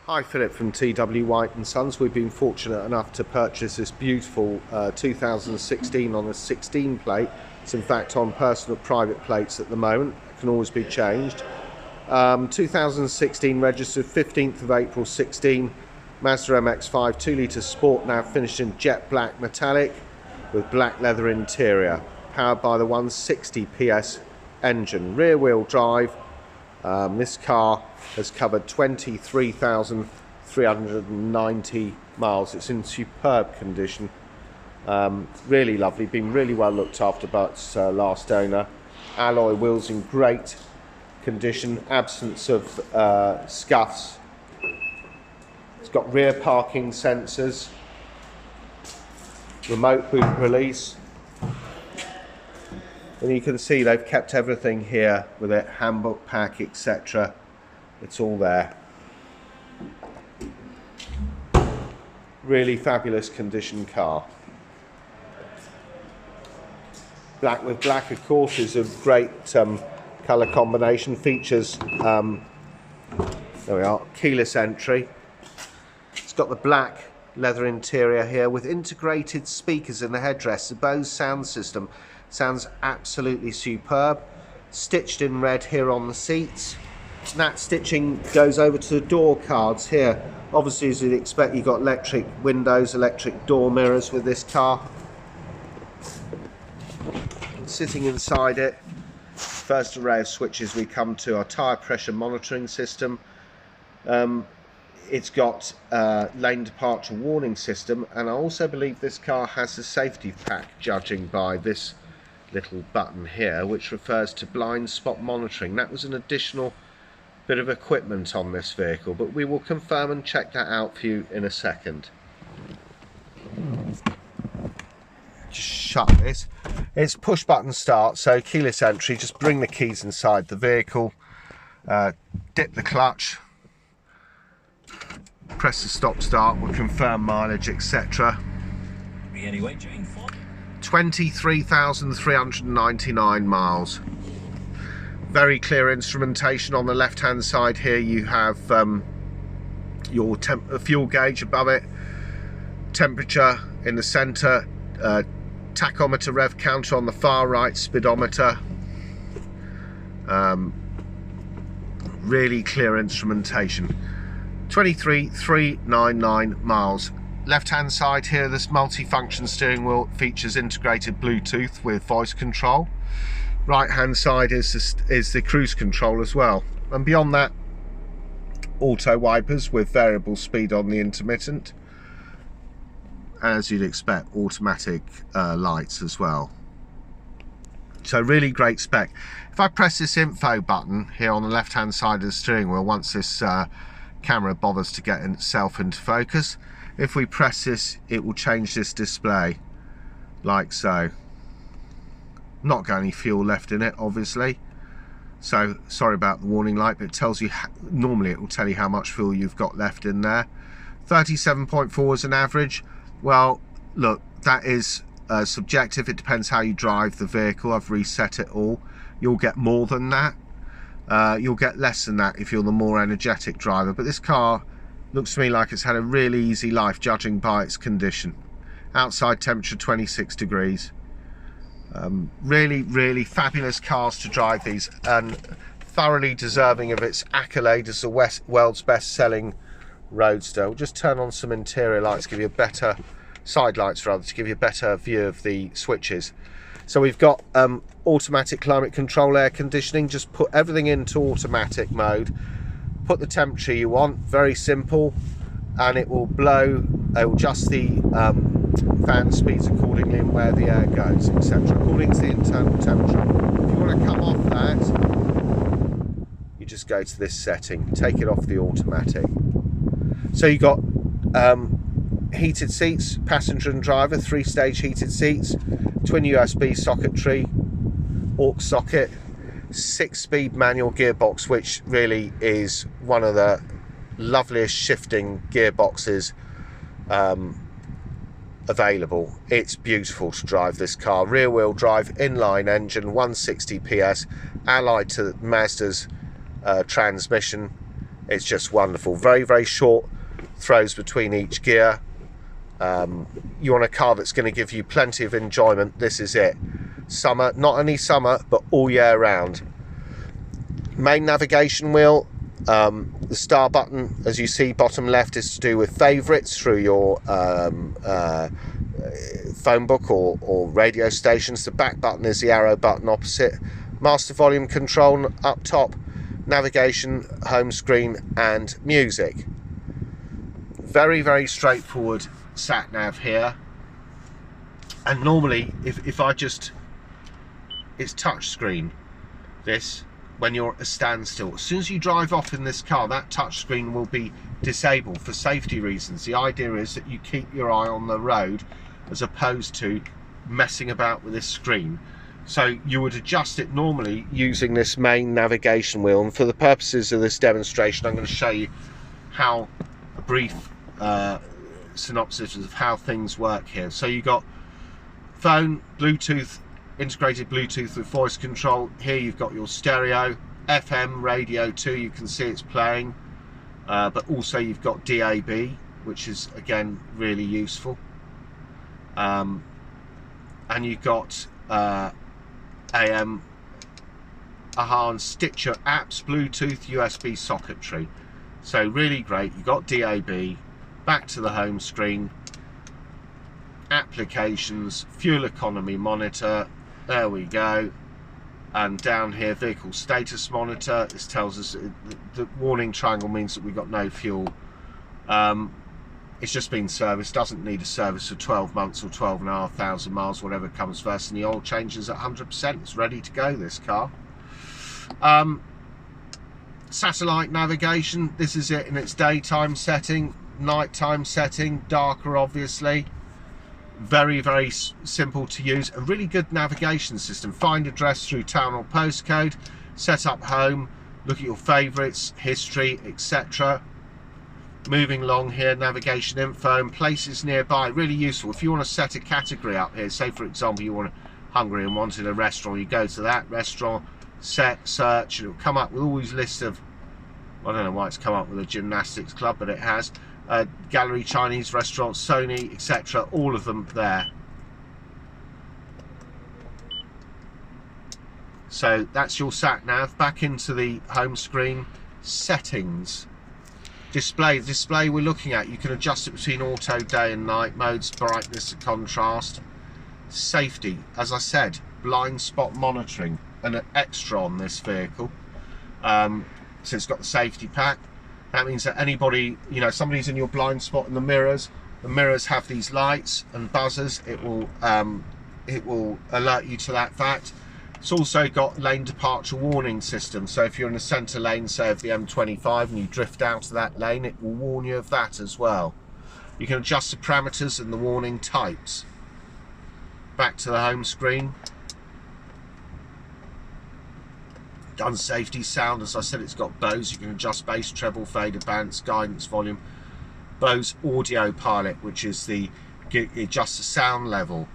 Hi, Philip from TW White & Sons. We've been fortunate enough to purchase this beautiful 2016 on a 16 plate. It's in fact on personal private plates at the moment. It can always be changed. 2016 registered 15th of April 16. Mazda MX-5 2-litre Sport Nav finished in jet black metallic with black leather interior. Powered by the 160 PS engine. Rear wheel drive. This car has covered 23,390 miles. It's in superb condition. Really lovely, been really well looked after by its last owner. Alloy wheels in great condition, absence of scuffs. It's got rear parking sensors, remote boot release. And you can see they've kept everything here with it, handbook pack, etc. It's all there. Really fabulous condition car. Black with black, of course, is a great colour combination. Features, there we are, keyless entry. It's got the black leather interior here with integrated speakers in the headrest. The BOSE Sound System sounds absolutely superb. Stitched in red here on the seats. That stitching goes over to the door cards here. Obviously, as you'd expect, you've got electric windows, electric door mirrors with this car. And sitting inside it, first array of switches we come to our tyre pressure monitoring system. It's got lane departure warning system, and I also believe this car has a safety pack, judging by this little button here, which refers to blind spot monitoring. That was an additional bit of equipment on this vehicle, but we will confirm and check that out for you in a second. Just shut this. It's push button start, so keyless entry. Just bring the keys inside the vehicle, dip the clutch, press the stop start, we'll confirm mileage, etc. 23,399 miles. Very clear instrumentation. On the left hand side here you have your fuel gauge above it, temperature in the center, tachometer, rev counter on the far right, speedometer. Really clear instrumentation. 23,399 miles. Left hand side here, this multi-function steering wheel features integrated Bluetooth with voice control. Right hand side is the cruise control as well, and beyond that, auto wipers with variable speed on the intermittent, and as you'd expect, automatic lights as well. So really great spec. If I press this info button here on the left hand side of the steering wheel, once this camera bothers to get itself into focus, if we press this, it will change this display like so. Not got any fuel left in it, obviously, so sorry about the warning light, but it tells you, normally it will tell you how much fuel you've got left in there. 37.4 is an average. Well, look, that is subjective. It depends how you drive the vehicle. I've reset it all. You'll get more than that. You'll get less than that if you're the more energetic driver, but this car looks to me like it's had a really easy life, judging by its condition. Outside temperature 26 degrees. Really fabulous cars to drive, these, and thoroughly deserving of its accolade as the world's best-selling roadster. We'll just turn on some interior lights, give you a better, side lights rather, to give you a better view of the switches. So we've got automatic climate control, air conditioning. Just put everything into automatic mode, put the temperature you want, very simple, and it will blow, it will adjust the fan speeds accordingly and where the air goes, etc., according to the internal temperature. If you want to come off that, you just go to this setting, take it off the automatic. So you got heated seats, passenger and driver, 3-stage heated seats, twin USB socketry, aux socket, 6-speed manual gearbox, which really is one of the loveliest shifting gearboxes available. It's beautiful to drive this car. Rear wheel drive, inline engine, 160 PS, allied to Mazda's transmission. It's just wonderful. Very, very short throws between each gear. You want a car that's going to give you plenty of enjoyment. This is it. Summer, not only summer, but all year round. Main navigation wheel. The star button, as you see, bottom left, is to do with favourites through your phone book or radio stations. The back button is the arrow button opposite. Master volume control up top, navigation, home screen and music. Very, very straightforward sat nav here. And normally if I just, it's touch screen, this, when you're at a standstill. As soon as you drive off in this car, that touch screen will be disabled for safety reasons. The idea is that you keep your eye on the road as opposed to messing about with this screen. So you would adjust it normally using this main navigation wheel, and for the purposes of this demonstration I'm going to show you how, a brief synopsis of how things work here. So you got phone, Bluetooth, integrated Bluetooth with voice control. Here you've got your stereo, FM radio too, you can see it's playing, but also you've got DAB, which is again really useful, and you've got AM, AHA and Stitcher apps, Bluetooth, USB socketry. So really great. You've got DAB, back to the home screen, applications, fuel economy monitor, there we go, and down here vehicle status monitor. This tells us the warning triangle means that we've got no fuel. It's just been serviced, doesn't need a service for 12 months or 12,500 miles, whatever comes first, and the oil change is at 100%. It's ready to go, this car. Satellite navigation, this is it in its daytime setting, nighttime setting, darker obviously. Very, very simple to use. A really good navigation system. Find address through town or postcode, set up home, look at your favourites, history, etc. Moving along here, navigation info and places nearby. Really useful if you want to set a category up here. Say for example you want Hungary and wanted a restaurant, you go to that restaurant, set, search, and it'll come up with all these lists of, I don't know why it's come up with a gymnastics club, but it has. Gallery, Chinese restaurants, Sony, etc. All of them there. So that's your sat nav. Back into the home screen, settings. Display we're looking at, you can adjust it between auto, day and night modes, brightness and contrast. Safety, as I said, blind spot monitoring, and an extra on this vehicle. So it's got the safety pack. That means that anybody, you know, somebody's in your blind spot in the mirrors have these lights and buzzers. It will alert you to that fact. It's also got lane departure warning system, so if you're in the centre lane, say of the M25, and you drift out of that lane, it will warn you of that as well. You can adjust the parameters and the warning types. Back to the home screen. Done safety sound, as I said, it's got BOSE. You can adjust bass, treble, fader, balance, guidance, volume. BOSE audio pilot, which is adjusts the sound level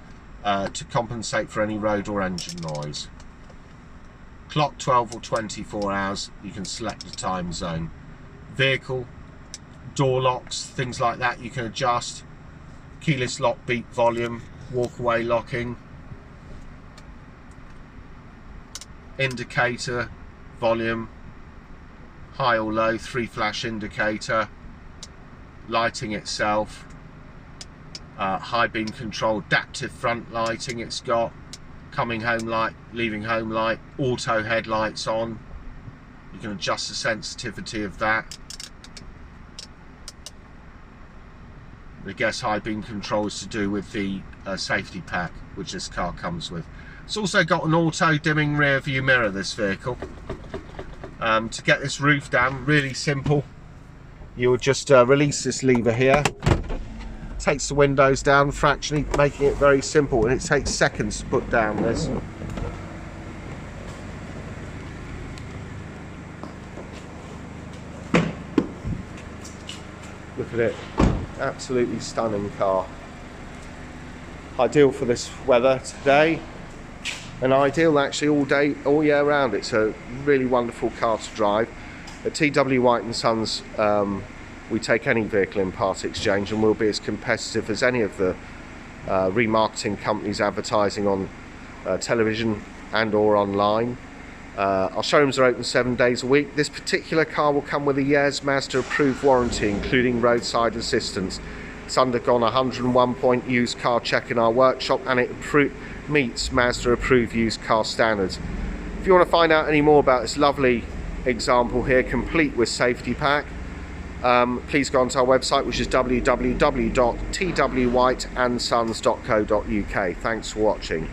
to compensate for any road or engine noise. Clock 12 or 24 hours, you can select the time zone. Vehicle, door locks, things like that you can adjust. Keyless lock, beep volume, walk away locking. Indicator, volume, high or low, 3 flash indicator, lighting itself, high beam control, adaptive front lighting it's got, coming home light, leaving home light, auto headlights on. You can adjust the sensitivity of that. I guess high beam control is to do with the safety pack which this car comes with. It's also got an auto dimming rear view mirror, this vehicle. To get this roof down, really simple. You would just release this lever here. Takes the windows down fractionally, making it very simple, and it takes seconds to put down this. Look at it, absolutely stunning car. Ideal for this weather today, and ideal actually all day, all year round. It's a really wonderful car to drive. At TW White & Sons, we take any vehicle in part exchange, and we'll be as competitive as any of the remarketing companies advertising on television and or online. Our showrooms are open 7 days a week. This particular car will come with a ULEZ Mazda approved warranty, including roadside assistance. It's undergone a 101-point used car check in our workshop, and it meets Mazda approved used car standards. If you want to find out any more about this lovely example here, complete with safety pack, please go onto our website, which is www.twwhiteandsons.co.uk. Thanks for watching.